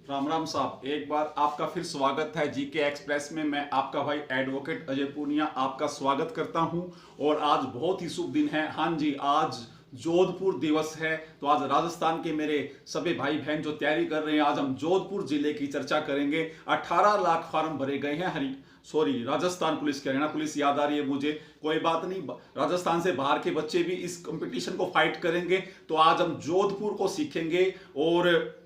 राम राम साहब, एक बार आपका फिर स्वागत है जीके एक्सप्रेस में। मैं आपका भाई एडवोकेट अजय पूनिया आपका स्वागत करता हूं। और आज बहुत ही शुभ दिन है। हाँ जी, आज जोधपुर दिवस है। तो आज राजस्थान के मेरे सभी भाई बहन जो तैयारी कर रहे हैं, आज हम जोधपुर जिले की चर्चा करेंगे। 18 लाख फार्म भरे गए हैं। राजस्थान पुलिस के, हरियाणा पुलिस याद आ रही है मुझे, कोई बात नहीं। राजस्थान से बाहर के बच्चे भी इस कंपटीशन को फाइट करेंगे। तो आज हम जोधपुर को सीखेंगे। और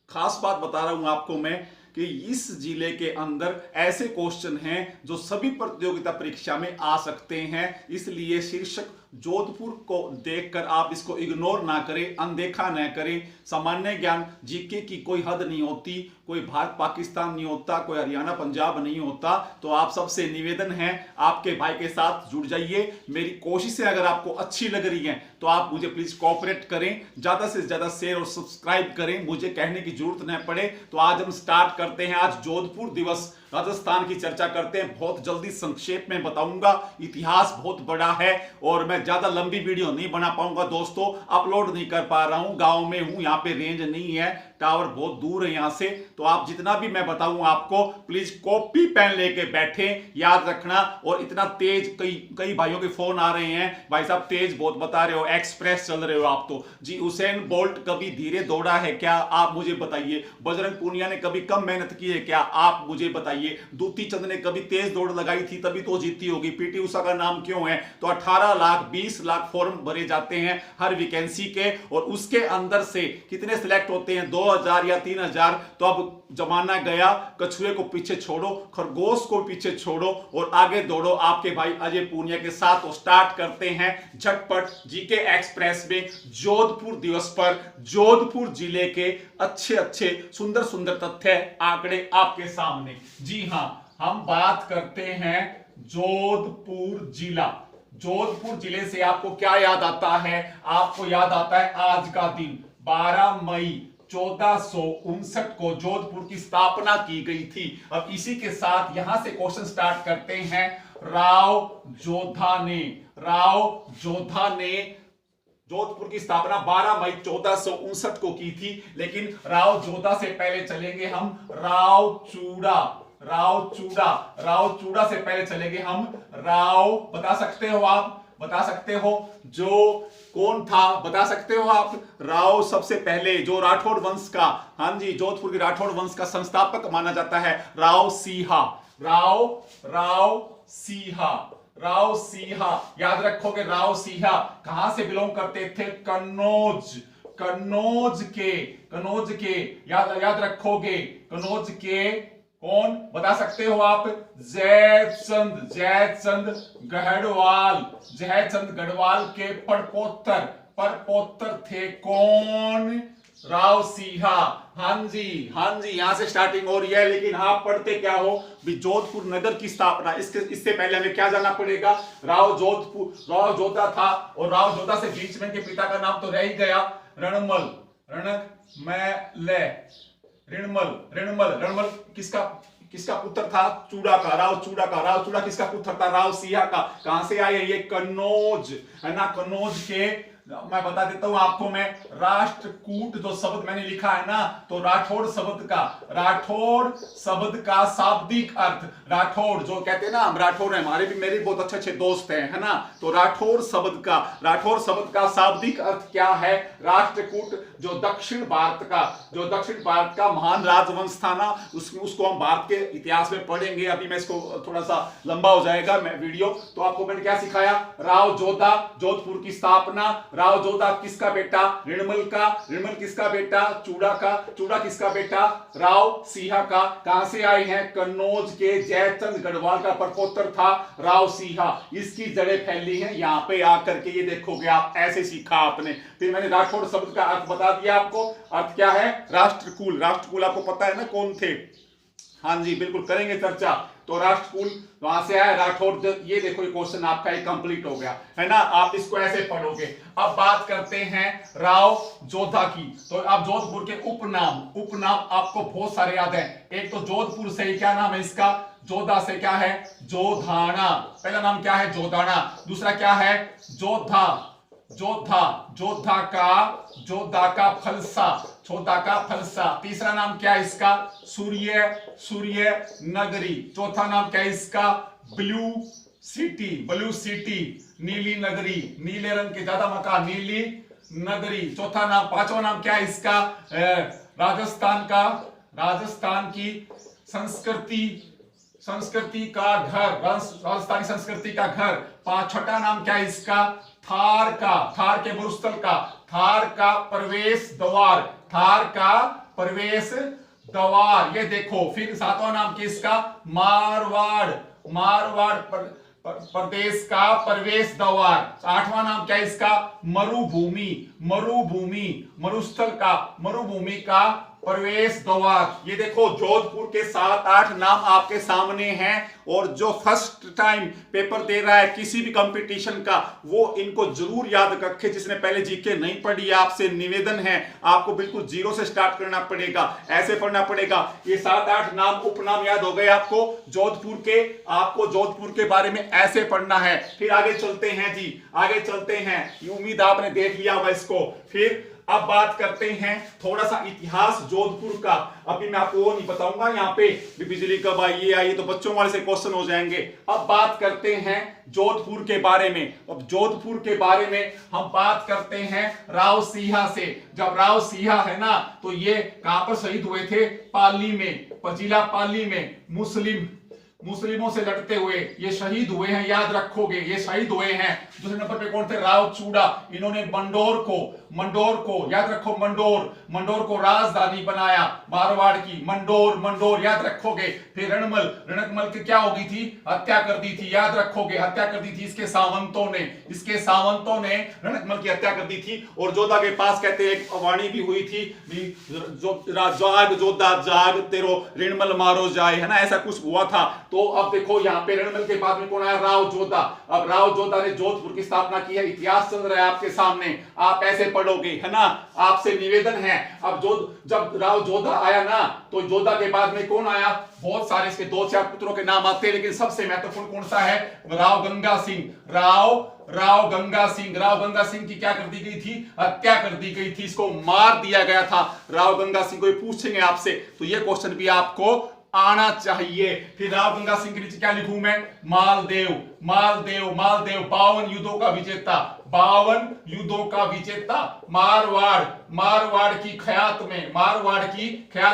खास बात बता रहा हूं आपको मैं कि इस जिले के अंदर ऐसे क्वेश्चन हैं जो सभी प्रतियोगिता परीक्षा में आ सकते हैं। इसलिए शीर्षक जोधपुर को देखकर आप इसको इग्नोर ना करें, अनदेखा ना करें। सामान्य ज्ञान जीके की कोई हद नहीं होती, कोई भारत पाकिस्तान नहीं होता, कोई हरियाणा पंजाब नहीं होता। तो आप सबसे निवेदन है, आपके भाई के साथ जुड़ जाइए। मेरी कोशिशें अगर आपको अच्छी लग रही हैं तो आप मुझे प्लीज कोऑपरेट करें, ज्यादा से ज्यादा शेयर और सब्सक्राइब करें, मुझे कहने की जरूरत न पड़े। तो आज हम स्टार्ट करते हैं। आज जोधपुर दिवस, राजस्थान की चर्चा करते हैं। बहुत जल्दी संक्षेप में बताऊंगा, इतिहास बहुत बड़ा है और मैं ज्यादा लंबी वीडियो नहीं बना पाऊंगा दोस्तों, अपलोड नहीं कर पा रहा हूं, गांव में हूं, यहां पे रेंज नहीं है, टावर बहुत दूर है यहां से। तो आप जितना भी मैं बताऊं आपको, प्लीज कॉपी पेन लेके बैठे, याद रखना। और इतना तेज, कई भाइयों के फोन आ रहे हैं, भाई साहब तेज बहुत बता रहे हो, एक्सप्रेस चल रहे हो आप तो जी। उसेन बोल्ट कभी धीरे दौड़ा है क्या, आप मुझे बताइए। बजरंग पूनिया ने कभी कम मेहनत की है क्या, आप मुझे बताइए। दूती चंद ने कभी तेज दौड़ लगाई थी तभी तो जीती होगी। पीटी उषा का नाम क्यों है। तो 18 लाख 20 लाख फॉर्म भरे जाते हैं हर वैकेंसी के, और उसके अंदर से कितने सिलेक्ट होते हैं, 2000 या 3000। तो अब जमाना गया, कछुए को पीछे छोड़ो, खरगोश को पीछे छोड़ो और आगे दौड़ो आपके भाई अजय पूनिया के साथ। तो स्टार्ट करते हैं झटपट जीके एक्सप्रेस में जोधपुर दिवस पर जोधपुर जिले के अच्छे अच्छे सुंदर सुंदर तथ्य आंकड़े आपके सामने। जी हां, हम बात करते हैं जोधपुर जिला। जोधपुर जिले से आपको क्या याद आता है, आपको याद आता है आज का दिन 12 मई 1459 को जोधपुर की स्थापना की गई थी। अब इसी के साथ यहां से क्वेश्चन स्टार्ट करते हैं। राव जोधा ने जोधपुर की स्थापना 12 मई 1459 को की थी। लेकिन राव जोधा से पहले चलेंगे हम राव चूड़ा से पहले चलेंगे हम राव, बता सकते हो आप, बता सकते हो जो कौन था, बता सकते हो आप। राव सबसे पहले जो राठौड़ वंश का, हाँ जी, जोधपुर के राठौड़ वंश का संस्थापक माना जाता है राव सिंहा। याद रखोगे, राव सिंहा कहां से बिलोंग करते थे, कन्नौज के याद रखोगे, कन्नौज के कौन, बता सकते हो आप, जयचंद गढ़वाल के परपोतर थे कौन, राव सिंहा। हाँ जी, यहां से स्टार्टिंग हो रही है। लेकिन आप पढ़ते क्या हो भी, जोधपुर नगर की स्थापना, इससे पहले हमें क्या जानना पड़ेगा, राव जोधा था। और राव जोधा से बीच में के पिता का नाम तो रह ही गया, रणमल किसका पुत्र था, चूड़ा का, राव चूड़ा किसका पुत्र था, राव सिंहा का। कहां से आए ये, कन्नौज है ना, कन्नौज के। मैं बता देता हूं आपको, मैं राष्ट्रकूट जो शब्द मैंने लिखा है ना, तो राठौड़ शब्द का शाब्दिक अर्थ, राठौड़ जो कहते हैं ना, हम राठौड़ हैं, हमारे भी मेरे बहुत अच्छे अच्छे दोस्त हैं, है ना। तो राठौड़ शब्द का शाब्दिक अर्थ क्या है, राष्ट्रकूट जो दक्षिण भारत का महान राजवंश था ना, उसको हम भारत के इतिहास में पढ़ेंगे। अभी मैं इसको थोड़ा सा लंबा हो जाएगा मैं वीडियो। तो आपको मैंने क्या सिखाया, राव जोधा, जोधपुर की स्थापना, राव जोधा किसका बेटा, ऋणमल किसका बेटा, चूड़ा किसका बेटा, राव सिंहा का। कहां से आए हैं, कन्नौज के, जयचंद गढ़वाल का परपोतर था राव सिंहा। इसकी जड़ें फैली हैं यहां पे आकर के, ये देखोगे आप, ऐसे सीखा आपने। फिर मैंने राठौड़ शब्द का अर्थ बता दिया आपको, अर्थ क्या है, राष्ट्रकुल आपको पता है ना कौन थे, हाँ जी बिल्कुल करेंगे चर्चा। तो राष्ट्रकुल वहां से आया, राठौड़। ये देखो, ये क्वेश्चन आपका एक कंप्लीट हो गया है ना, आप इसको ऐसे पढ़ोगे। अब बात करते हैं राव जोधा की। तो अब जोधपुर के उपनाम आपको बहुत सारे याद हैं। एक तो जोधपुर से ही क्या नाम है इसका, जोधा से क्या है, जोधाना। पहला नाम क्या है, जोधाना। दूसरा क्या है, जोधा जोधा, जोधा का फलसा, जोधा का फलसा। तीसरा नाम क्या है इसका? सूर्य नगरी। चौथा नाम क्या है इसका? ब्लू सिटी, नीली नगरी, नीले रंग के ज्यादा मकान, नीली नगरी। चौथा नाम, पांचवा नाम क्या है इसका? राजस्थान की संस्कृति का घर, राजस्थानी संस्कृति का घर। छठा नाम क्या है इसका? थार के मरुस्थल का, थार का प्रवेश द्वार। ये देखो। फिर सातवां नाम क्या? मारवाड़ प्रदेश का प्रवेश द्वार। आठवां नाम क्या है इसका? मरुभूमि का प्रवेश द्वार। ये देखो, जोधपुर के 7-8 नाम आपके सामने हैं। और जो फर्स्ट टाइम पेपर दे रहा है किसी भी कंपटीशन का, वो इनको जरूर याद रखे। जिसने पहले जीके नहीं पढ़ी, आपसे निवेदन है, आपको बिल्कुल जीरो से स्टार्ट करना पड़ेगा, ऐसे पढ़ना पड़ेगा। ये 7-8 नाम, उपनाम याद हो गए आपको जोधपुर के। आपको जोधपुर के बारे में ऐसे पढ़ना है। फिर आगे चलते हैं जी, आगे चलते हैं। ये उम्मीद आपने देख लिया होगा इसको। फिर अब बात करते हैं थोड़ा सा इतिहास जोधपुर का। अभी मैं आपको वो नहीं बताऊंगा यहाँ पे बिजली कब आई, ये आई, तो बच्चों वाले से क्वेश्चन हो जाएंगे। अब बात करते हैं जोधपुर के बारे में। अब जोधपुर के बारे में हम बात करते हैं राव सिंहा से। जब राव सिंहा है ना, तो ये कहां पर शहीद हुए थे? पाली में, जिला पाली में, मुस्लिमों से लड़ते हुए ये शहीद हुए हैं। याद रखोगे, ये शहीद हुए हैं। दूसरे नंबर पे कौन थे? राव चूड़ा। इन्होंने मंडोर को याद रखो, मंडोर को राजधानी बनाया मारवाड़ की। मंडोर याद रखोगे। फिर रणकमल की क्या हो गई थी? हत्या कर दी थी। याद रखोगे, हत्या कर दी थी इसके सावंतों ने रणकमल की हत्या कर दी थी। और जोधा के पास कहते हैं एक वाणी भी हुई थी, जाग जोधा जाग, तेरो रणमल मारो जाए, है ना, ऐसा कुछ हुआ था। तो अब देखो यहाँ पे रणमल के बाद में कौन आया? राव जोधा। अब राव जोधा ने जोधपुर की स्थापना की है। इतिहास चल रहा है आपके सामने, आप ऐसे पढ़ोगे, है ना, आपसे निवेदन है। अब जब राव जोधा आया ना, तो जोधा के बाद में कौन आया? बहुत सारे इसके 2-4 पुत्रों के नाम आते हैं, लेकिन सबसे महत्वपूर्ण कौन सा है? राव गंगा सिंह की क्या कर दी गई थी? हत्या कर दी गई थी। इसको मार दिया गया था राव गंगा सिंह को। पूछेंगे आपसे, तो ये क्वेश्चन भी आपको आना चाहिए। फिर राव गंगा सिंह के नीचे क्या लिखूं मैं? मालदेव। 52 युद्धों का विजेता, मारवाड़ की ख्यात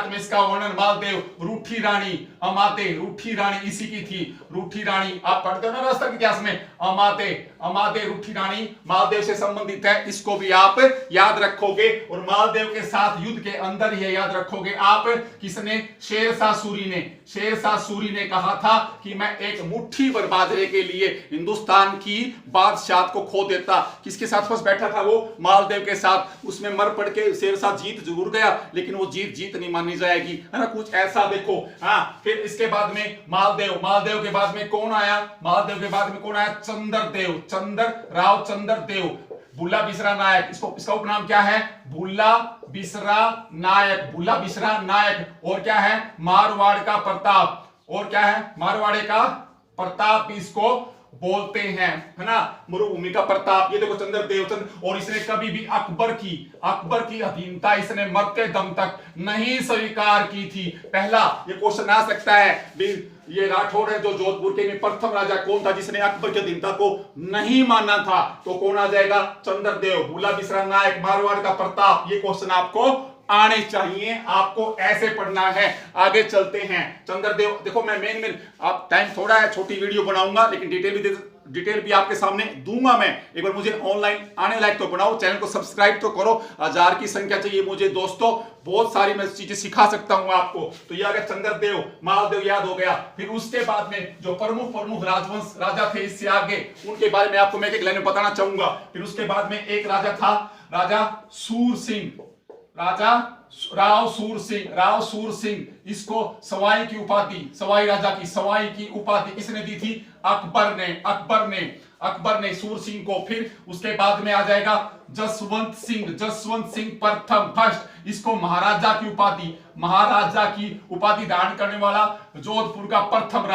में इसका वर्णन मालदेव। रूठी रानी इसी की थी। रूठी रानी आप पढ़ते हो ना राजस्थान के इतिहास में, अमाते रूठी रानी मालदेव से संबंधित है। इसको भी आप याद रखोगे। और मालदेव के साथ युद्ध के अंदर ही याद रखोगे आप, किसने? शेरशाह सूरी ने कहा था कि मैं एक मुट्ठी भर बाजरे के लिए हिंदुस्तान की बादशाह को खो देता। किसके साथ फंस बैठा था वो? मालदेव के साथ। उसमें मर पड़ के शेरशाह जीत जरूर गया, लेकिन वो जीत नहीं मानी जाएगी, है ना, कुछ ऐसा देखो। हाँ, फिर इसके बाद में मालदेव के बाद में कौन आया? राव चंद्रदेव। बुल्ला बिसरा नायक, इसका उपनाम क्या है? बुल्ला बिसरा नायक। और क्या है? मारवाड़ का प्रताप इसको बोलते हैं, है ना, मरुभूमि का प्रताप। ये देखो चंद्रदेव। और इसने कभी भी अकबर की अधीनता इसने मरते दम तक नहीं स्वीकार की थी। पहला ये क्वेश्चन आ सकता है, ये राठौड़ है जो जोधपुर के में प्रथम राजा कौन था जिसने अकबर की अधीनता को नहीं माना था? तो कौन आ जाएगा? चंद्रदेव। बुला बिसरा नायक, मारवाड़ का प्रताप। ये क्वेश्चन आपको आने चाहिए, आपको ऐसे पढ़ना है। आगे चलते हैं। चंद्रदेव देखो, मैं मेन आप टाइम थोड़ा है, छोटी वीडियो बनाऊंगा, लेकिन डिटेल भी आपके सामने दूंगा मैं। एक बार मुझे ऑनलाइन आने लायक तो बनाओ, चैनल को सब्सक्राइब तो करो। 1000 की संख्या चाहिए मुझे दोस्तों, बहुत सारी मैं चीजें सिखा सकता हूं आपको। तो ये आ गया चंद्रदेव, मालदेव याद हो गया। फिर उसके बाद में जो प्रमुख राजवंश राजा थे इससे आगे, उनके बारे में आपको मैं एक लाइन में बताना चाहूंगा। फिर उसके बाद में एक राजा था, राजा राव सूर सिंह। इसको सवाई की उपाधि, सवाई की उपाधि किसने दी थी? अकबर ने सूर सिंह को। फिर उसके बाद में आ जाएगा जसवंत सिंह प्रथम, फर्स्ट। इसको महाराजा की उपाधि धारण करने वाला जोधपुर का प्रथम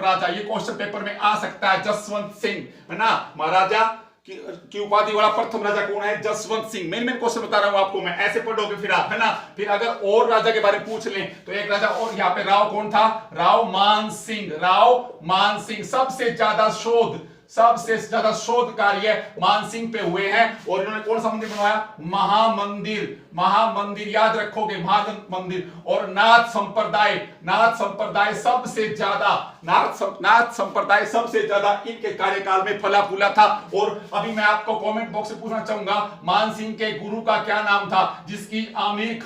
राजा। ये क्वेश्चन पेपर में आ सकता है। जसवंत सिंह, है ना, महाराजा की उपाधि वाला प्रथम राजा कौन है? जसवंत सिंह। मेन क्वेश्चन बता रहा हूं आपको मैं, ऐसे पढ़ोगे फिर आप, है ना। फिर अगर और राजा के बारे में पूछ लें तो एक राजा और, यहाँ पे राव कौन था? राव मान सिंह। राव मान सिंह। सबसे ज्यादा शोध कार्य मानसिंह पे हुए हैं और इन्होंने कौन सा मंदिर बनवाया? महामंदिर याद रखोगे, महामंदिर। और नाथ संप्रदाय सबसे ज्यादा इनके कार्यकाल में फला फूला था। और अभी मैं आपको कमेंट बॉक्स से पूछना चाहूंगा, मानसिंह के गुरु का क्या नाम था जिसकी आमिर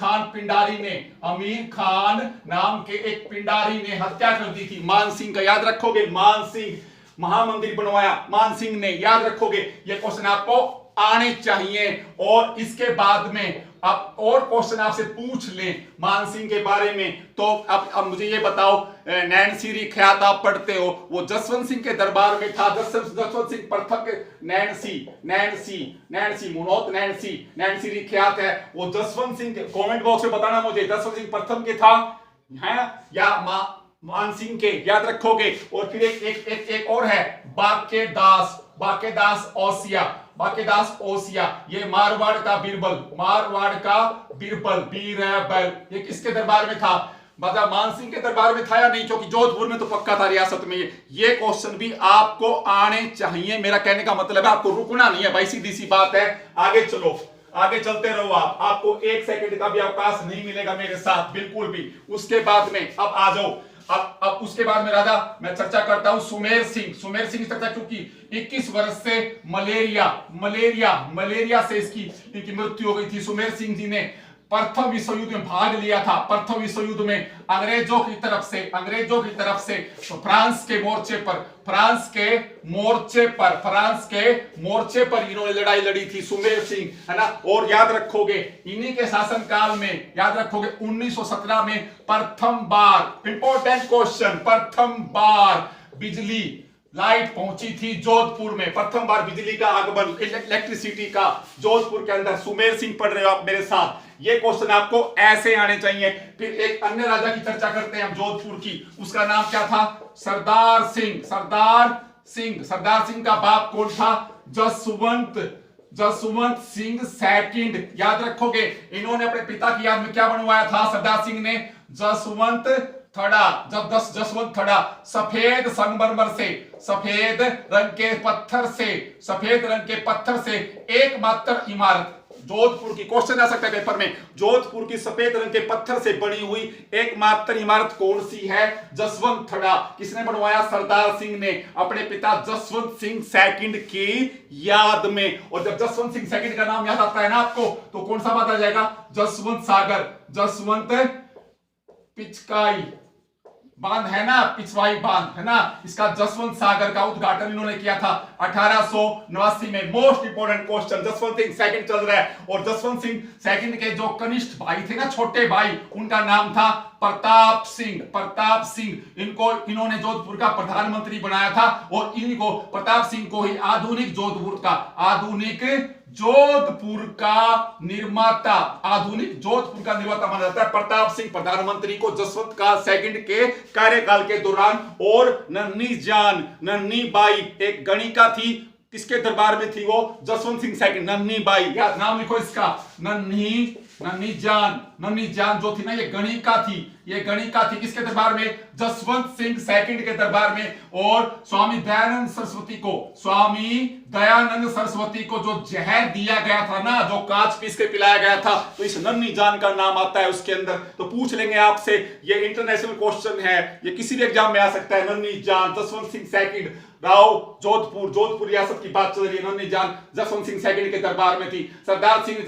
खान नाम के एक पिंडारी ने हत्या कर दी थी? मानसिंह का याद रखोगे, मानसिंह। महामंदिर बनवाया मानसिंह ने, याद रखोगे। ये क्वेश्चन आपको आने चाहिए। और इसके बाद में अब और क्वेश्चन आपसे पूछ लें मानसिंह के बारे में, तो अब मुझे ये बताओ, नैन्सी रिख्यात आप पढ़ते हो, वो जसवंत सिंह के दरबार में था। जसवंत सिंह प्रथम के नैन्सी रिख्यात है, वो जसवंत सिंह के, कमेंट बॉक्स में बताना मुझे, जसवंत सिंह प्रथम के था है या मानसिंह के, याद रखोगे। और फिर एक और है, बाकेदास ओसिया, ये मारवाड़ का बीरबल, ये किसके दरबार में था? मतलब मानसिंह के दरबार में था या नहीं? क्योंकि जोधपुर में तो पक्का था रियासत में। ये क्वेश्चन भी आपको आने चाहिए। मेरा कहने का मतलब है आपको रुकना नहीं है भाई, सीधी सी बात है। आगे चलते रहो आप, आपको 1 सेकंड का भी अवकाश नहीं मिलेगा मेरे साथ, बिल्कुल भी। उसके बाद में अब आ जाओ, अब उसके बाद में राजा मैं चर्चा करता हूं सुमेर सिंह की चर्चा, क्योंकि 21 वर्ष से मलेरिया से इनकी मृत्यु हो गई थी। सुमेर सिंह जी ने प्रथम विश्व युद्ध में भाग लिया था। प्रथम विश्व युद्ध में अंग्रेजों की तरफ से तो फ्रांस के मोर्चे पर इन्होंने लड़ाई लड़ी थी, सुमेर सिंह, है ना। और याद रखोगे इन्हीं के शासनकाल में, याद रखोगे 1917 में प्रथम बार, इंपॉर्टेंट क्वेश्चन, प्रथम बार बिजली लाइट पहुंची थी जोधपुर में। प्रथम बार बिजली का आगमन, इलेक्ट्रिसिटी का जोधपुर के अंदर। सुमेर सिंह पढ़ रहे हो आप मेरे साथ, ये क्वेश्चन आपको ऐसे आने चाहिए। फिर एक अन्य राजा की चर्चा करते हैं हम जोधपुर की, उसका नाम क्या था? सरदार सिंह का बाप कौन था? जसवंत सिंह सेकंड, याद रखोगे। इन्होंने अपने पिता की याद में क्या बनवाया था सरदार सिंह ने? जसवंत थड़ा, सफेद संगमरमर से, सफेद रंग के पत्थर से एकमात्र इमारत जोधपुर की, क्वेश्चन आ सकता है पेपर में, जोधपुर की सफेद रंग के पत्थर से बनी हुई एकमात्र इमारत कौन सी है? जसवंत थड़ा। किसने बनवाया? सरदार सिंह ने, अपने पिता जसवंत सिंह सेकंड की याद में। और जब जसवंत सिंह सेकंड का नाम याद आता है ना आपको, तो कौन सा बात आ जाएगा? जसवंत सागर, जसवंत पिचकाई बांध है ना, पिछवाई बांध है ना, इसका जसवंत सागर का उद्घाटन इन्होंने किया था 1889 में। Most important question, Jaswant Singh second चल रहा है, और जसवंत सिंह सेकंड के जो कनिष्ठ भाई थे ना, छोटे भाई, उनका नाम था प्रताप सिंह। इन्होंने जोधपुर का प्रधानमंत्री बनाया था, और इनको प्रताप सिंह को ही आधुनिक जोधपुर का निर्माता माना जाता है। प्रताप सिंह प्रधानमंत्री को जसवंत का सेकंड के कार्यकाल के दौरान, और नन्ही बाई एक गणिका थी, किसके दरबार में थी वो? जसवंत सिंह सेकंड, नन्ही बाई, या नाम लिखो इसका, नन्ही जान जो थी ना, ये गणिका थी किसके दरबार में? जसवंत सिंह सेकंड के दरबार में। और स्वामी दयानंद सरस्वती को जो जहर दिया गया था ना, जो कांच पीस के पिलाया गया था, तो इस नन्ही जान का नाम आता है उसके अंदर। तो पूछ लेंगे आपसे, ये इंटरनेशनल क्वेश्चन है, ये किसी भी एग्जाम में आ सकता है। नन्ही जान, जसवंत सिंह सेकंड, राव जोधपुर रियासत की बात चल रही है। नन्ही जान जसवंत सिंह सेकंड के दरबार में थी। सरदार सिंह ने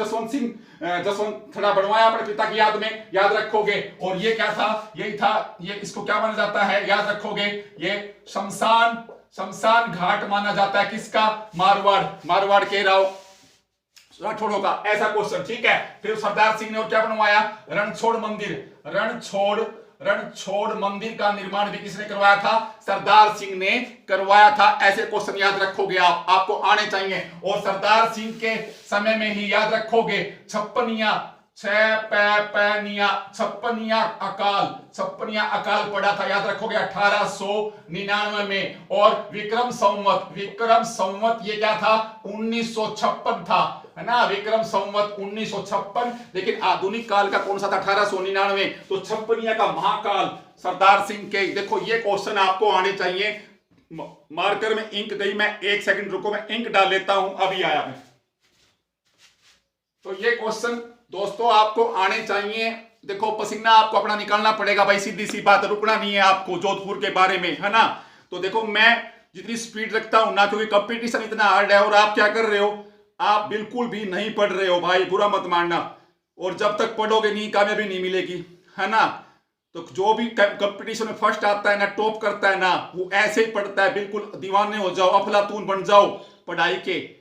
जसवंत थड़ा बनवाया अपने पिता की याद में, याद रखोगे। और ये क्या था? यही था, ये इसको क्या माना जाता है? याद रखोगे, ये शमशान घाट माना जाता है। किसका? मारवाड़ के राठौड़ों का, ऐसा क्वेश्चन, ठीक है। फिर सरदार सिंह ने और क्या बनवाया? रणछोड़ मंदिर का निर्माण भी किसने करवाया था? सरदार सिंह ने करवाया था। ऐसे क्वेश्चन याद रखोगे आपको आने चाहिए। और सरदार सिंह के समय में ही, याद रखोगे, छप्पनिया अकाल पड़ा था, याद रखोगे 1899 में। और विक्रम संवत ये क्या था, 1956 था, है ना, विक्रम संवत 1956। लेकिन आधुनिक काल का कौन सा था, 1899। तो छप्पनिया का महाकाल सरदार सिंह के, देखो ये क्वेश्चन आपको आने चाहिए। मार्कर में इंक गई, मैं 1 सेकंड रुको, मैं इंक डाल लेता हूं, अभी आया मैं। तो ये क्वेश्चन दोस्तों आपको आने चाहिए। देखो पसीना आपको अपना निकालना पड़ेगा भाई, सीधी सी बात, रुकना नहीं है आपको जोधपुर के बारे में, है ना। तो देखो मैं जितनी स्पीड रखता हूं ना, क्योंकि कंपटीशन इतना हार्ड है, और आप क्या कर रहे हो, आप बिल्कुल भी नहीं पढ़ रहे हो भाई, बुरा मत मानना। और जब तक पढ़ोगे नहीं, कामयाबी नहीं मिलेगी, है ना। तो जो भी कंपटीशन में फर्स्ट आता है ना, टॉप करता है ना, वो ऐसे ही पढ़ता है, बिल्कुल दीवाने हो जाओ, अफलातून बन जाओ पढ़ाई के।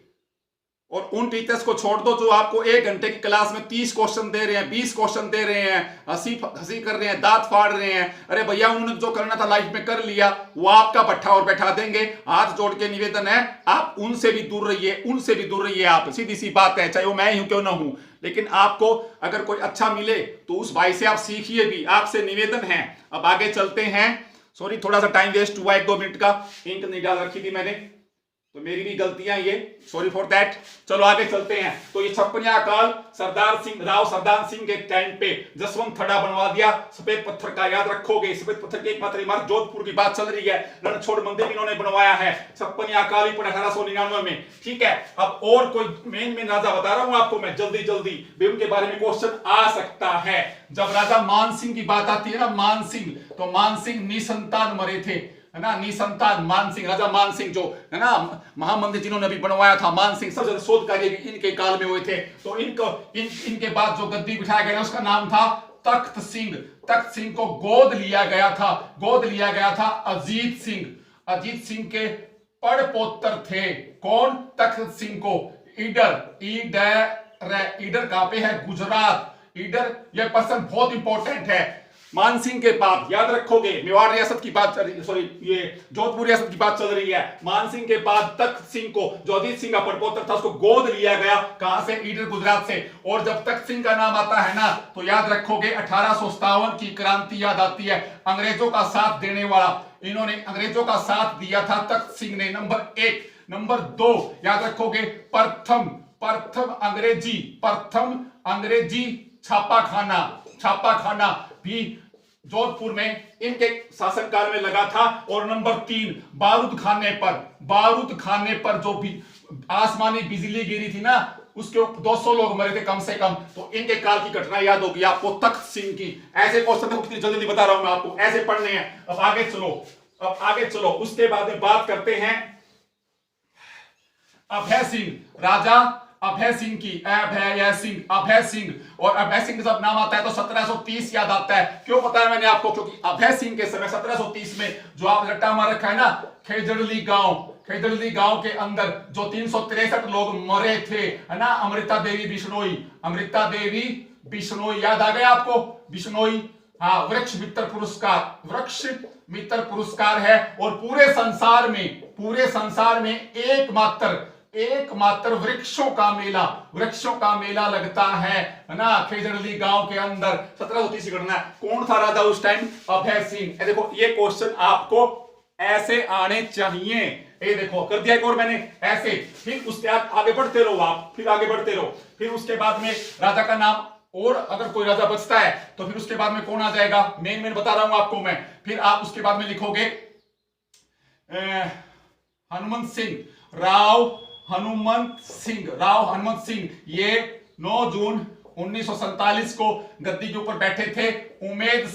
और उन टीचर्स को छोड़ दो जो आपको 1 घंटे की क्लास में 30 क्वेश्चन दे रहे हैं, 20 क्वेश्चन दे रहे हैं, हंसी कर रहे हैं, दांत फाड़ रहे हैं। अरे भैया, उन्होंने जो करना था लाइफ में कर लिया, वो आपका भट्ठा और बैठा देंगे। हाथ जोड़ के निवेदन है, आप उनसे भी दूर रहिए, उनसे भी दूर रहिए। आप, सीधी सी बात है, चाहे वो मैं ही हूं क्यों ना हूं। लेकिन आपको अगर कोई अच्छा मिले तो उस भाई से आप सीखिए भी, आपसे निवेदन है। अब आगे चलते हैं। सॉरी, थोड़ा सा टाइम वेस्ट हुआ, 1-2 मिनट का, इंक नहीं डाल रखी थी मैंने, तो मेरी भी गलतियां ये, सॉरी फॉर दैट। चलो आगे चलते हैं। तो ये छप्पनिया अकाल सरदार सिंह के टाइम पे जसवंत थड़ा बनवा दिया सफेद पत्थर का, याद रखोगे। सफेद पत्थर की एकमात्र इमारत, जोधपुर की बात चल रही है, रणछोड़ मंदिर इन्होंने बनवाया है। छप्पनिया अकाल ही पड़ा 1899 में, ठीक है। अब और कोई मेन राजा बता रहा हूं आपको मैं, जल्दी भी उनके बारे में क्वेश्चन आ सकता है। जब राजा मान सिंह की बात आती है ना, मान सिंह, तो मान सिंह निसंतान मरे थे, है ना, निसंतान मान सिंह, राजा मान सिंह जो है ना, महामंदिर जिन्होंने अभी बनवाया था, मान सिंह, सबसे शोध कार्य भी इनके काल में हुए थे। तो इनके बाद जो गद्दी बिठाया गया उसका नाम था तख्त सिंह। तख्त सिंह को गोद लिया गया था अजीत सिंह के पड़पोतर थे। कौन, तख्त सिंह को ईडर कहां पे है, गुजरात। ईडर, यह पर्सन बहुत इंपॉर्टेंट है। मान सिंह के बाद, याद रखोगे, मेवाड़ रियासत की बात, सॉरी ये जोधपुर रियासत की बात चल रही है। मान सिंह के बाद तख्त सिंह को, जो अजीत सिंह का पड़पोतर था, उसको गोद लिया गया, कहां से, ईडर, गुजरात से। और जब तख्त सिंह का नाम आता है ना, तो याद रखोगे 1857 की क्रांति याद आती है, अंग्रेजों का साथ देने वाला। इन्होंने अंग्रेजों का साथ दिया था तख्त सिंह ने, नंबर 1। नंबर 2 याद रखोगे, प्रथम अंग्रेजी छापाखाना भी जोधपुर में इनके शासनकाल में लगा था। और नंबर 3, बारूद खाने पर जो भी आसमानी बिजली गिरी थी ना, उसके 200 लोग मरे थे कम से कम। तो इनके काल की घटना याद होगी आपको, तख्त सिंह की। ऐसे क्वेश्चन देखो कितनी जल्दी बता रहा हूं मैं आपको, ऐसे पढ़ने हैं। अब आगे चलो, उसके बाद में बात करते हैं अभय सिंह, राजा अभय सिंह की, अभय सिंह। और अभय सिंह जब नाम आता है तो 1730 याद आता है। क्यों पता है मैंने आपको, क्योंकि अभय सिंह के समय 1730 में जो आप रट्टा मार रखा है ना, खेजड़ली गांव के अंदर जो 363 लोग मरे थे, है ना, अमृता देवी बिश्नोई याद आ गया आपको, बिश्नोई। हाँ, वृक्ष मित्र पुरस्कार है। और पूरे संसार में एकमात्र वृक्षों का मेला लगता है ना, खेजड़ली गांव के अंदर। 1730 की घटना। कौन था राजा उस टाइम, अभय सिंह। देखो ये क्वेश्चन आपको ऐसे आने चाहिए। ये देखो कर दिया एक और मैंने, ऐसे। फिर उसके बाद आगे बढ़ते रहो आप, फिर उसके बाद में राजा का नाम, और अगर कोई राजा बचता है तो फिर उसके बाद में कौन आ जाएगा, मेन बता रहा हूं आपको मैं। फिर आप उसके बाद में लिखोगे राव हनुमंत सिंह। ये 9 जून 1947 को गद्दी के ऊपर बैठे थे। उमेद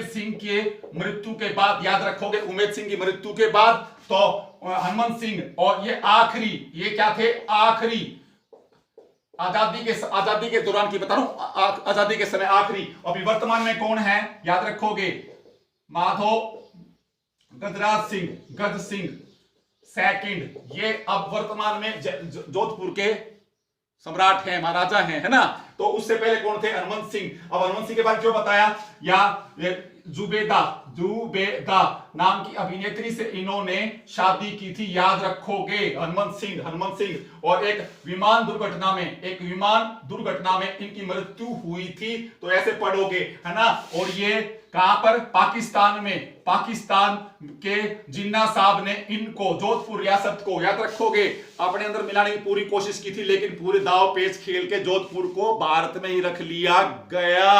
सिंह के मृत्यु के बाद, याद रखोगे, उमेद सिंह की मृत्यु के बाद तो हनुमंत सिंह। और ये क्या थे, आखिरी आजादी के दौरान की बता रहा हूं, आजादी के समय आखिरी। अभी वर्तमान में कौन है, याद रखोगे, माधव गज सिंह सेकंड। ये अब वर्तमान में जोधपुर के सम्राट हैं, महाराजा हैं, है ना। तो उससे पहले कौन थे, हनुमंत सिंह। अब हनुमंत सिंह के बारे में क्यों बताया, या जुबेदा नाम की अभिनेत्री से इन्होंने शादी की थी, याद रखोगे। हनुमंत सिंह। और एक विमान दुर्घटना में इनकी मृत्यु हुई थी, तो ऐसे पढ़ोगे, है ना। और ये कहां पर, पाकिस्तान के जिन्ना साहब ने इनको जोधपुर रियासत को, याद रखोगे, अपने अंदर मिलाने की पूरी कोशिश की थी, लेकिन पूरे दाव पेच खेल के जोधपुर को भारत में ही रख लिया गया।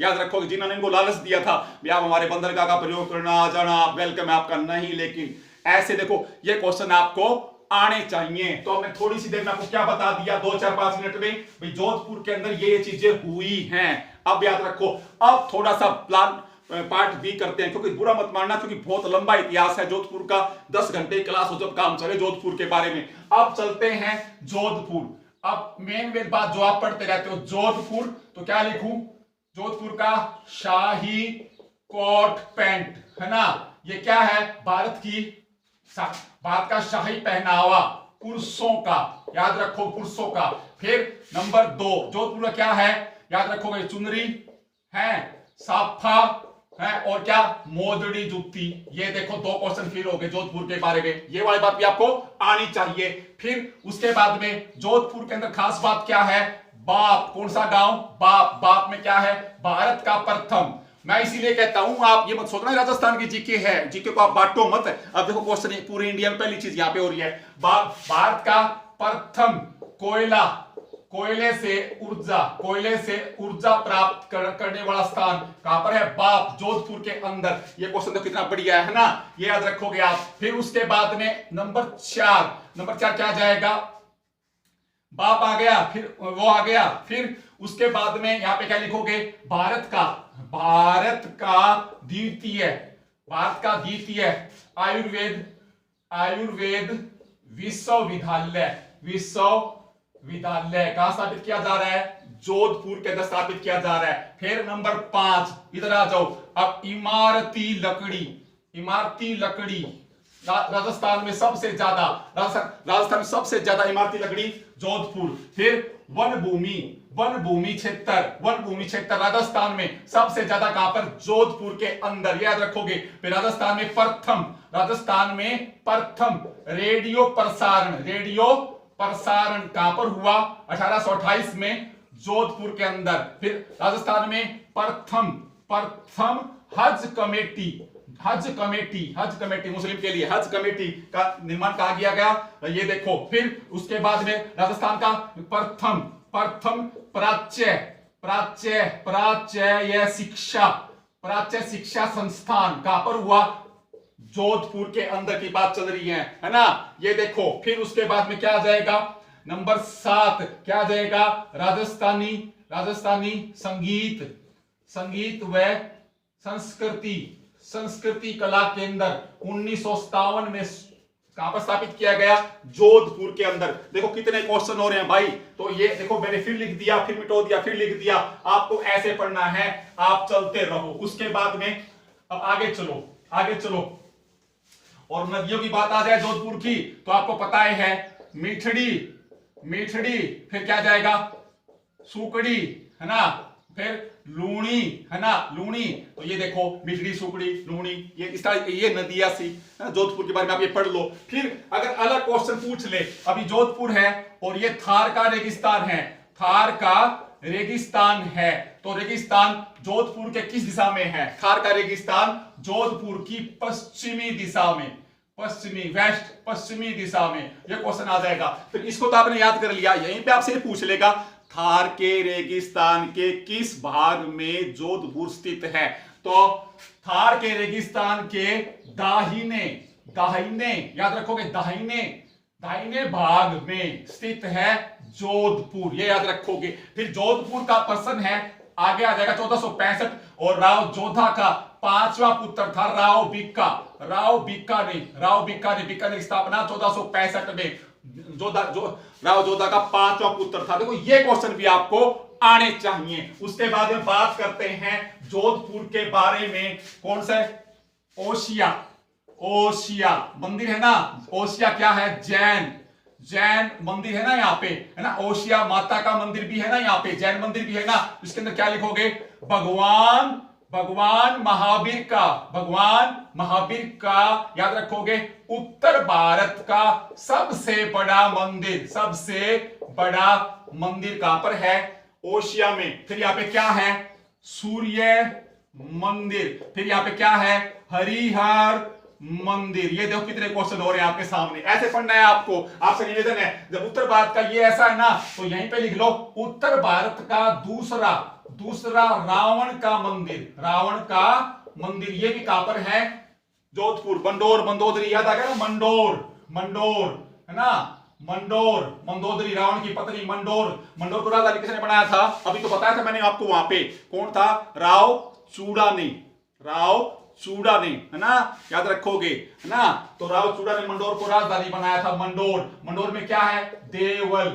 याद रखोगे, जिन्होंने इनको लालच दिया था भी आप हमारे बंदरगाह का प्रयोग करना, आ जाना, आप वेलकम है आपका, नहीं। लेकिन ऐसे देखो, ये क्वेश्चन आपको आने चाहिए। तो मैं थोड़ी सी देर में आपको क्या बता दिया, 2-4-5 मिनट में, भाई जोधपुर के अंदर ये चीजें हुई हैं। अब याद रखो, अब थोड़ा सा प्लान पार्ट भी करते हैं, क्योंकि बुरा मत मानना, क्योंकि बहुत लंबा इतिहास है जोधपुर का, 10 घंटे क्लास हो जब काम चले जोधपुर के बारे में। अब चलते हैं जोधपुर। अब मेन बात जो आप पढ़ते रहते हो, जोधपुर, तो क्या लिखूं, जोधपुर का शाही कोट पैंट, है ना। ये क्या है, भारत का शाही पहनावा, पुरुषों का, याद रखो, पुरुषों का। फिर नंबर 2, जोधपुर का क्या है, याद रखोगे, चुनरी है, साफा है, और क्या, मोजड़ी जूती। ये देखो 2 क्वेश्चन फिर हो गए जोधपुर के बारे में, ये वाली बात भी आपको आनी चाहिए। फिर उसके बाद में जोधपुर के अंदर खास बात क्या है, बाप, कौन सा गांव, बाप में क्या है, भारत का प्रथम। मैं इसीलिए कहता हूं, आप ये मत सोचना राजस्थान की जीके है, जीके को आप बांटो मत। अब देखो क्वेश्चन पूरे इंडिया में पहली चीज यहां पे हो रही है, भारत का प्रथम कोयले से ऊर्जा प्राप्त करने वाला स्थान कहां पर है, बाप, जोधपुर के अंदर। ये क्वेश्चन तो कितना बढ़िया है ना, ये याद रखोगे आप। फिर उसके बाद में नंबर 4 क्या जाएगा, बाप आ गया, फिर वो आ गया। फिर उसके बाद में यहां पे क्या लिखोगे, भारत का द्वितीय आयुर्वेद विश्वविद्यालय कहां स्थापित किया जा रहा है, जोधपुर के अंदर स्थापित किया जा रहा है। फिर नंबर 5, इधर आ जाओ। अब इमारती लकड़ी राजस्थान में सबसे ज्यादा इमारती लकड़ी जोधपुर। फिर वन भूमि क्षेत्र राजस्थान में सबसे ज्यादा कहां पर, जोधपुर के अंदर, याद रखोगे। फिर राजस्थान में प्रथम रेडियो प्रसारण कहां पर हुआ, 1828 में, जोधपुर के अंदर। फिर राजस्थान में प्रथम हज कमेटी मुस्लिम के लिए हज कमेटी का निर्माण कहा गया। ये देखो। फिर उसके बाद में राजस्थान का प्रथम प्राच्य शिक्षा संस्थान कहां पर हुआ, जोधपुर के अंदर की बात चल रही है ना। ये देखो। फिर उसके बाद में क्या आ जाएगा, नंबर 7 क्या आ जाएगा, राजस्थानी संगीत व संस्कृति कला केंद्र 1957 में कहां पर स्थापित किया गया, जोधपुर के अंदर। देखो कितने क्वेश्चन हो रहे हैं भाई। तो ये देखो, मैंने फिर लिख दिया, फिर मिटो दिया, फिर लिख दिया। आपको ऐसे पढ़ना है, आप चलते रहो। उसके बाद में अब आगे चलो और नदियों की बात आ जाए जोधपुर की, तो आपको पता है मीठड़ी, फिर क्या जाएगा, सुकड़ी, है ना, फिर लूणी, है ना, लूणी। तो ये देखो, मीठड़ी, सुकड़ी, लूणी, ये इस तरह ये नदियां सी जोधपुर के बारे में आप ये पढ़ लो। फिर अगर अलग क्वेश्चन पूछ ले, अभी जोधपुर है और ये थार का रेगिस्तान है, तो रेगिस्तान जोधपुर के किस दिशा में है, थार का रेगिस्तान जोधपुर की पश्चिमी दिशा में ये क्वेश्चन आ जाएगा। फिर इसको तो आपने याद कर लिया, यहीं पे आपसे पूछ लेगा थार के रेगिस्तान के किस भाग में जोधपुर स्थित है। तो थार के रेगिस्तान के दाहिने याद रखोगे, दाहिने भाग में स्थित है जोधपुर, ये याद रखोगे। फिर जोधपुर का प्रश्न है, आगे आ जाएगा 1465, और राव जोधा का 5वां पुत्र था राव बीकानेर की स्थापना 1465 में, राव जोधा का 5वां पुत्र था। देखो ये क्वेश्चन भी आपको आने चाहिए। उसके बाद में बात करते हैं जोधपुर के बारे में, कौन सा, ओसिया मंदिर है ना। ओसिया क्या है, जैन मंदिर है ना यहाँ पे, है ना। ओसिया माता का मंदिर भी है ना यहाँ पे, जैन मंदिर भी है ना। इसके अंदर क्या लिखोगे, भगवान भगवान महावीर का याद रखोगे उत्तर भारत का सबसे बड़ा मंदिर कहां पर है? ओशिया में। फिर यहाँ पे क्या है? सूर्य मंदिर। फिर यहाँ पे क्या है? हरिहर मंदिर। ये देखो कितने क्वेश्चन हो रहे हैं आपके सामने, ऐसे पढ़ना है आपको। आपसे निवेदन है, जब उत्तर भारत का ये ऐसा है ना तो यहीं पे लिख लो उत्तर भारत का दूसरा रावण का मंदिर। ये भी कहां पर है? जोधपुर। मंदोदरी याद आ गया ना? मंडोर है ना? मंदोदरी, रावण की पत्नी मंडोर को राजधानी किसने बनाया था? अभी तो बताया था मैंने आपको, वहां पे कौन था? राव चूड़ा ने, है ना? याद रखोगे, है ना? तो राव चूड़ा ने मंडोर को राजधानी बनाया था। मंडोर में क्या है? देवल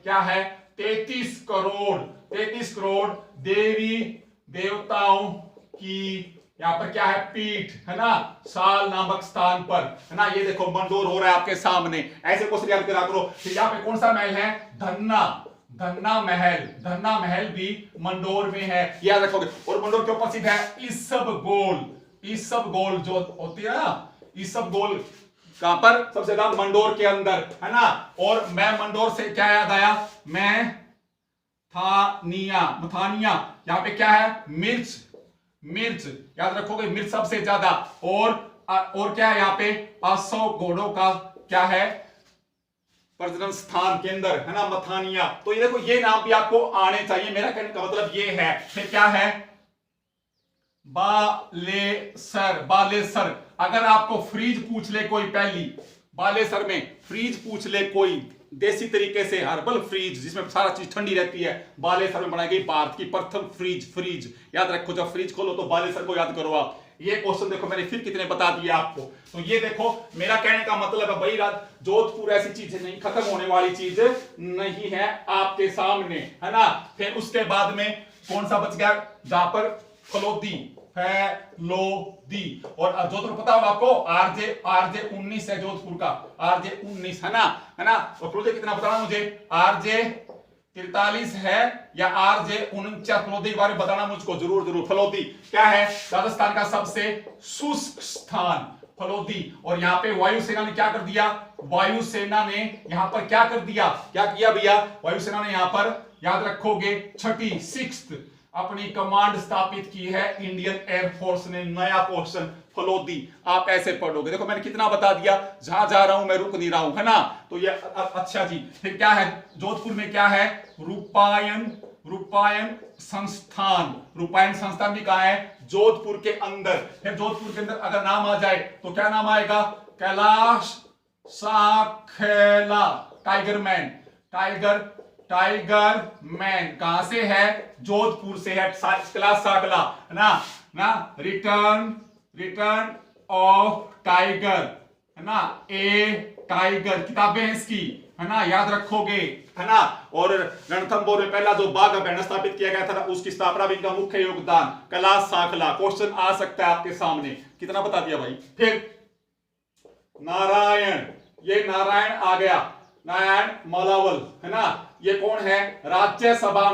क्या है? 33 करोड़ देवी देवताओं की यहां पर क्या है? पीठ, है ना? साल नामक स्थान पर, है ना? ये देखो मंडोर हो रहा है आपके सामने। ऐसे क्वेश्चन याद करा करो। फिर यहाँ पे कौन सा महल है? धन्ना महल भी मंडोर में है, याद रखोगे। और मंडोर क्यों प्रसिद्ध है? ईसब गोल जो होती है ना, ईसब गोल कहां पर? सबसे ज्यादा मंडोर के अंदर, है ना? और मैं मंडोर से क्या याद आया? मथानिया। यहाँ पे क्या है? मिर्च याद रखोगे, मिर्च सबसे ज्यादा। और क्या है यहाँ पे? 500 घोड़ों का क्या है? प्रजनन स्थान के अंदर, है ना? मथानिया। तो ये देखो, ये नाम भी आपको आने चाहिए, मेरा कहने का मतलब ये है। फिर क्या है? बालेसर। अगर आपको फ्रीज पूछ ले कोई, पहली बालेसर में फ्रीज पूछ ले कोई, देसी तरीके से हर्बल फ्रीज जिसमें सारा चीज ठंडी रहती है, बालेसर में बनाई गई भारत की प्रथम फ्रीज। याद रखो, जब फ्रीज खोलो तो बालेसर को याद करो आप। ये क्वेश्चन देखो मैंने फिर कितने बता दिए आपको। तो ये देखो, मेरा कहने का मतलब है भाई, जोधपुर ऐसी चीज नहीं, खत्म होने वाली चीज नहीं है आपके सामने, है ना? फिर उसके बाद में कौन सा बच गया? जहां पर फलोदी। और जोधपुर पता होगा आपको, आरजे 19 है जोधपुर का, आरजे 19, है ना? और फलोदी कितना बताना मुझे? आरजे 43 है या आरजे 49? फलोदी के बारे में बताना मुझको जरूर। फलोदी क्या है? राजस्थान का सबसे शुष्क स्थान फलोदी। और यहाँ पे वायुसेना ने क्या कर दिया? वायुसेना ने यहाँ पर क्या कर दिया? क्या किया भैया? वायुसेना ने यहाँ पर, याद रखोगे, 6th अपनी कमांड स्थापित की है इंडियन एयरफोर्स ने। नया क्वेश्चन फलोदी, आप ऐसे पढ़ोगे। देखो मैंने कितना बता दिया, जहां जा रहा हूं मैं रुक नहीं रहा हूं, है ना? तो ये अच्छा जी। फिर क्या है? जोधपुर में क्या है? रूपायन संस्थान भी कहा है? जोधपुर के अंदर। फिर जोधपुर के अंदर अगर नाम आ जाए तो क्या नाम आएगा? कैलाश साखला, टाइगर मैन कहां से है? जोधपुर से है। कैलाश साखला, है ना? रिटर्न ऑफ टाइगर, है ना? टाइगर किताबें हैं इसकी, है ना? याद रखोगे, है ना? और रणथंभौर में पहला जो बाघ अभयारण्य स्थापित किया गया था, उसकी स्थापना में इनका मुख्य योगदान। कैलाश साखला क्वेश्चन आ सकता है आपके सामने। कितना बता दिया भाई। फिर नारायण, ये नारायण आ गया, नारायण मलावल, है ना? ये कौन है? राज्यसभा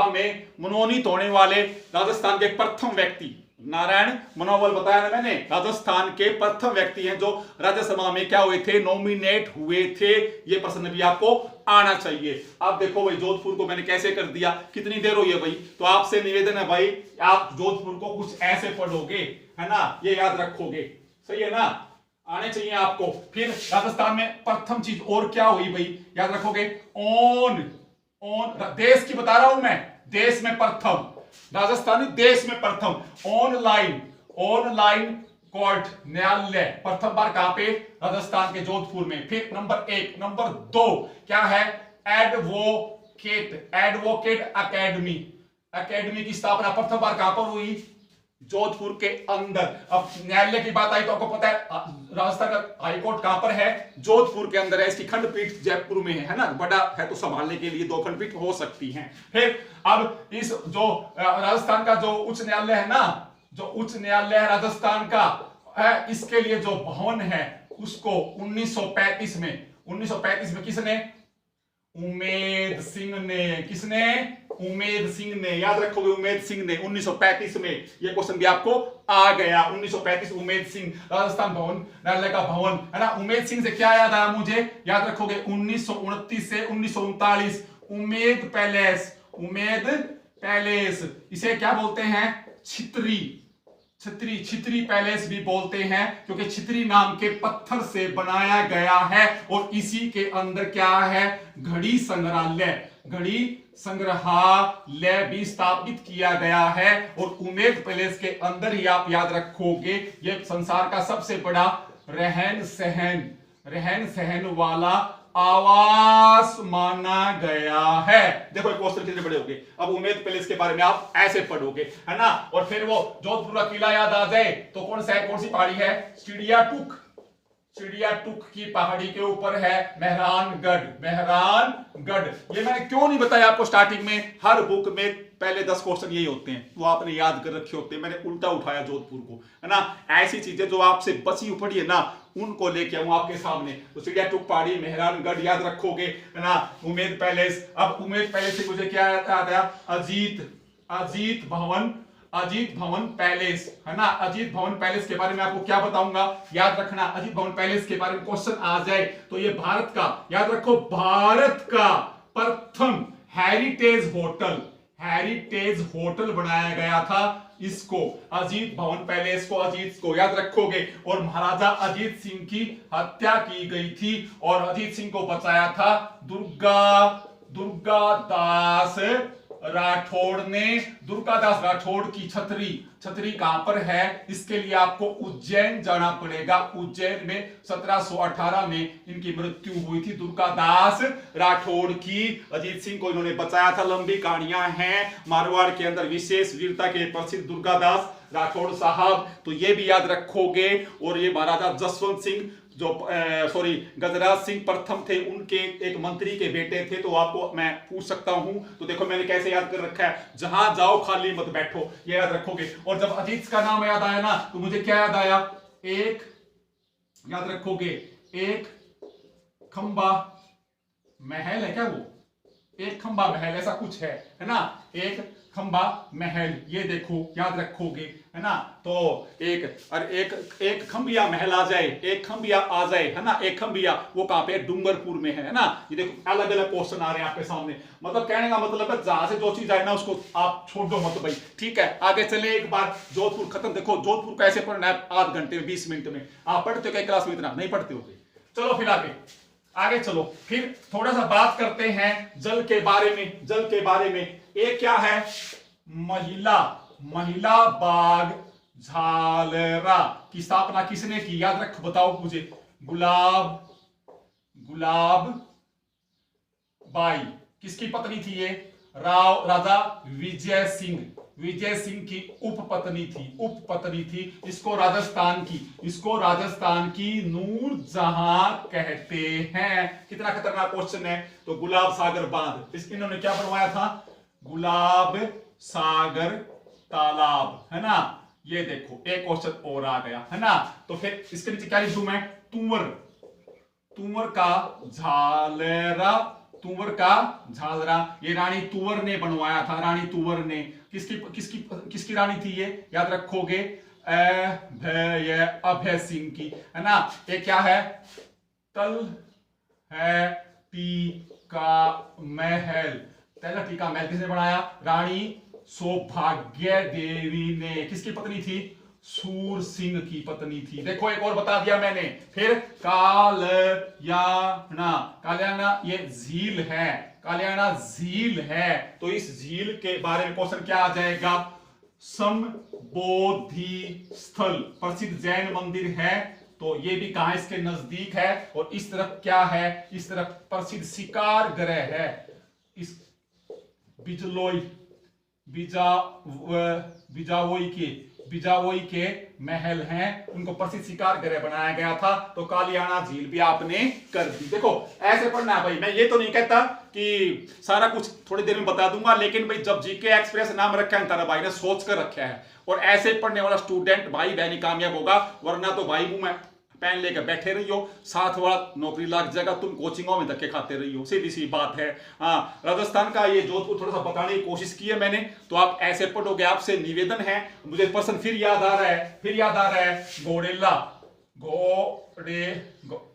में मनोनीत होने वाले राजस्थान के प्रथम व्यक्ति। नारायण मनोवल बताया ना मैंने, राजस्थान के प्रथम व्यक्ति हैं जो राज्यसभा में क्या हुए थे? नॉमिनेट हुए थे। ये प्रश्न भी आपको आना चाहिए। आप देखो भाई, जोधपुर को मैंने कैसे कर दिया, कितनी देर हुई है भाई। तो आपसे निवेदन है भाई, आप जोधपुर को कुछ ऐसे पढ़ोगे, है ना? ये याद रखोगे, सही है ना? आने चाहिए आपको। फिर राजस्थान में प्रथम चीज और क्या हुई भाई, याद रखोगे? देश की बता रहा हूं मैं, देश में प्रथम, राजस्थानी देश में प्रथम ऑनलाइन कोर्ट न्यायालय प्रथम बार कहां पे? राजस्थान के जोधपुर में। फिर नंबर 1। नंबर 2 क्या है? एडवोकेट एकेडमी की स्थापना प्रथम बार कहां पर हुई? जोधपुर के अंदर। अब न्यायालय की बात आई तो आपको पता है राजस्थान का हाईकोर्ट कहां पर है? जोधपुर के अंदर है। इसकी खंडपीठ जयपुर में है ना? बड़ा है तो संभालने के लिए 2 खंडपीठ हो सकती हैं। फिर अब इस जो राजस्थान का जो उच्च न्यायालय है ना, जो उच्च न्यायालय है राजस्थान का है, इसके लिए जो भवन है उसको 1935 में किसने? उमेद सिंह ने। किसने? उमेद सिंह ने, याद रखोगे उमेद सिंह ने 1935 में, ये क्वेश्चन भी आपको आ गया। 1935 उमेद सिंह, राजस्थान भवन, न्यायालय का भवन, है ना। उमेद सिंह से क्या याद आया मुझे, याद रखोगे 1929 से 1939 उमेद पैलेस, उमेद पैलेस, इसे क्या बोलते हैं, छित्री, छित्री, छित्री पैलेस भी बोलते हैं, क्योंकि छित्री नाम के पत्थर से बनाया गया है। और इसी के अंदर क्या है, घड़ी संग्रहालय, घड़ी संग्रहालय भी स्थापित किया गया है। और उमेद पैलेस के अंदर ही आप याद रखोगे ये संसार का सबसे बड़ा रहन सहन वाला आवास माना गया है। देखो क्वेश्चन कितने बड़े हो गए। अब उमेद पैलेस के बारे में आप ऐसे पढ़ोगे, है ना। और फिर वो जोधपुर का किला याद आ जाए तो कौन सी पहाड़ी है, चिड़ियाटुक, चिड़ियाटुक की पहाड़ी के ऊपर है मेहरानगढ़, मेहरानगढ़। ये मैंने क्यों नहीं बताया आपको स्टार्टिंग में, हर बुक में पहले 10 क्वेश्चन यही होते हैं, वो आपने याद कर रखे होते हैं। मैंने उल्टा उठाया जोधपुर को, है ना। ऐसी चीजें जो आपसे बची उपड़ी है ना, उनको लेके आऊं आपके सामने। तो चिड़ियाटुक पहाड़ी, मेहरानगढ़ याद रखोगे, है ना। उमेद पैलेस, अब उमेद पैलेस से मुझे क्या याद आया, अजीत भवन, अजीत भवन पैलेस, है ना। अजीत भवन पैलेस के बारे में आपको क्या बताऊंगा, याद रखना। अजीत भवन पैलेस के बारे में क्वेश्चन आ जाए तो ये भारत का, याद रखो, भारत का प्रथम हेरिटेज होटल बनाया गया था। इसको अजीत भवन पैलेस को, अजीत को याद रखोगे। और महाराजा अजीत सिंह की हत्या की गई थी और अजीत सिंह को बचाया था दुर्गादास राठौड़ ने। दुर्गादास राठौड़ की छतरी कहां पर है, इसके लिए आपको उज्जैन जाना पड़ेगा। उज्जैन में 1718 में इनकी मृत्यु हुई थी, दुर्गादास राठौड़ की। अजीत सिंह को इन्होंने बचाया था। लंबी कहानियां हैं मारवाड़ के अंदर, विशेष वीरता के प्रसिद्ध दुर्गादास राठौड़ साहब, तो ये भी याद रखोगे। और ये महाराजा जसवंत सिंह जो गजराज सिंह प्रथम थे, उनके एक मंत्री के बेटे थे। तो आपको मैं पूछ सकता हूं, तो देखो मैंने कैसे याद कर रखा है, जहां जाओ खाली मत बैठो, ये याद रखोगे। और जब अजीत का नाम याद आया ना, तो मुझे क्या याद आया, एक, याद रखोगे, एक खंबा महल है क्या, वो एक खंबा महल ऐसा कुछ है ना, एक खंबा महल, ये देखो याद रखोगे, है ना। तो एक खंबिया महल आ जाए, एक खंबिया आ जाए, है ना। एक खंबिया वो कहां पे, डूंगरपुर में है ना। ये देखो अलग अलग क्वेश्चन आ रहे हैं आपके सामने। मतलब कहने का मतलब है जहां से जो चीज आए ना उसको आप छोड़ दो मत भाई, ठीक है। आगे चले, एक बार जोधपुर खत्म। देखो जोधपुर कैसे पढ़ना है, आध घंटे में 20 मिनट में। आप पढ़ते हो क्या क्लास में, इतना नहीं पढ़ते हो। चलो फिर आगे चलो, फिर थोड़ा सा बात करते हैं जल के बारे में। जल के बारे में एक क्या है, महिला बाग झालरा की स्थापना किसने की, याद रख, बताओ मुझे। गुलाब बाई, किसकी पत्नी थी ये, राजा विजय सिंह की उपपत्नी थी। इसको राजस्थान की नूरजहां कहते हैं। कितना खतरनाक क्वेश्चन है। तो गुलाब सागर बांध, इन्होंने क्या बनवाया था, गुलाब सागर तालाब, है ना। ये देखो एक क्वेश्चन और आ गया, है ना। तो फिर इसके नीचे क्या लिखूं मैं, तुंवर का झालरा, ये रानी तुंवर ने बनवाया था। रानी तुंवर ने, किसकी रानी थी ये, याद रखोगे, अभय सिंह की, है ना। ये क्या है, तलहटी का महल किसने बनाया, रानी सौभाग्य देवी ने। किसकी पत्नी थी, सूर सिंह की पत्नी थी। देखो एक और बता दिया मैंने। फिर कालियाना ये झील है। तो इस झील के बारे में क्वेश्चन क्या आ जाएगा, समबोधि स्थल, प्रसिद्ध जैन मंदिर है। तो ये भी कहां, इसके नजदीक है। और इस तरफ क्या है, इस तरफ प्रसिद्ध शिकार गृह है। इस बिजावोई के महल हैं, उनको प्रसिद्ध शिकार गृह बनाया गया था। तो कालियाना झील भी आपने कर दी। देखो ऐसे पढ़ना है भाई। मैं ये तो नहीं कहता कि सारा कुछ थोड़ी देर में बता दूंगा, लेकिन भाई जब जीके एक्सप्रेस नाम रखा है तारा भाई ने सोच कर रखा है, और ऐसे पढ़ने वाला स्टूडेंट भाई बहनी कामयाब होगा। वरना तो भाई मैं पेन लेकर बैठे रहियो, साथ वाला नौकरी लग जाएगा, तुम कोचिंगों में धक्के खाते रहियो, सीधी सी बात है। हाँ, राजस्थान का ये जोधपुर थोड़ा सा बताने की कोशिश की है मैंने, तो आप ऐसे पढ़ोगे। आपसे निवेदन है, मुझे पर्सन फिर याद आ रहा है,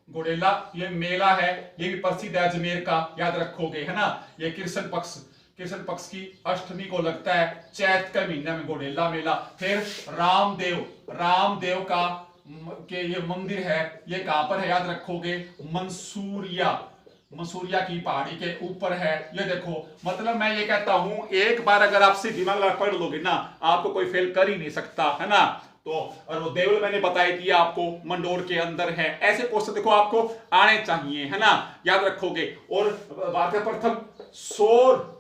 घोड़ेला, ये मेला है, ये भी प्रसिद्ध है अजमेर का, याद रखोगे, है ना। ये कृष्ण पक्ष की अष्टमी को लगता है, चैत के महीने में घोड़ेला मेला। फिर रामदेव का के ये मंदिर है, ये कहां पर है याद रखोगे, मंसूरिया की पहाड़ी के ऊपर है। ये देखो, मतलब मैं ये कहता हूं, एक बार अगर आप से दिमाग लगा पढ़ लोगे ना, आपको कोई फेल कर ही नहीं सकता, है ना। तो और वो देवल मैंने बताई दिया आपको, मंडोर के अंदर है। ऐसे क्वेश्चन देखो आपको आने चाहिए, है ना, याद रखोगे। और बात है प्रथम सौर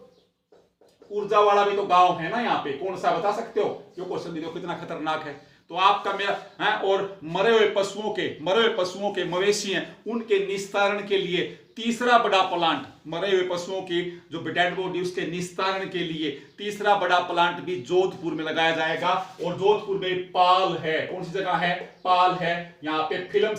ऊर्जा वाला भी तो गांव है ना यहाँ पे, कौन सा बता सकते हो? ये क्वेश्चन देखो कितना खतरनाक है। तो आपका मेरा है, और मरे हुए पशुओं के मवेशी हैं, उनके निस्तारण के लिए तीसरा बड़ा प्लांट, मरे हुए पशुओं की जो डेड बॉडी उसके निस्तारण के लिए तीसरा बड़ा प्लांट भी जोधपुर में लगाया जाएगा। और जोधपुर में पाल है, कौन सी जगह है? पाल है। यहाँ पे फिल्म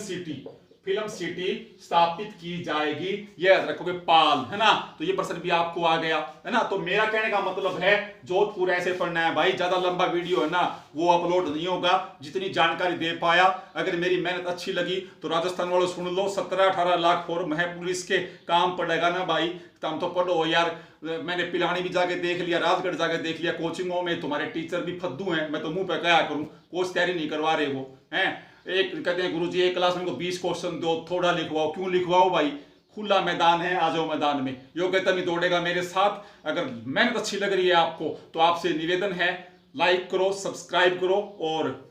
सिटी स्थापित की जाएगी, ये याद रखोगे, पाल, है ना। तो ये प्रश्न भी आपको आ गया, है ना। तो मेरा कहने का मतलब है जोधपुर ऐसे पढ़ना है भाई। ज्यादा लंबा वीडियो है ना, वो अपलोड नहीं होगा, जितनी जानकारी दे पाया। अगर मेरी मेहनत अच्छी लगी तो राजस्थान वालों सुन लो, 17-18 लाख फॉर्म है पुलिस के, काम पड़ेगा ना भाई, तुम तो पढ़ो यार। मैंने पिलानी भी जाके देख लिया, राजगढ़ जाके देख लिया, कोचिंगों में तुम्हारे टीचर भी फद्दू हैं। मैं तो मुंह पे क्या करूं, कोच तैयारी नहीं करवा रहे वो हैं। एक कहते हैं गुरुजी एक क्लास में को 20 क्वेश्चन दो, थोड़ा लिखवाओ। क्यों लिखवाओ भाई, खुला मैदान है, आ जाओ मैदान में। योग्यता नहीं दौड़ेगा मेरे साथ। अगर मेहनत अच्छी लग रही है आपको तो आपसे निवेदन है, लाइक करो, सब्सक्राइब करो और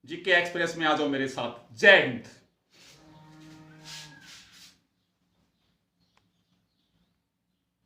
जीके एक्सप्रेस में आ जाओ मेरे साथ। जय हिंद।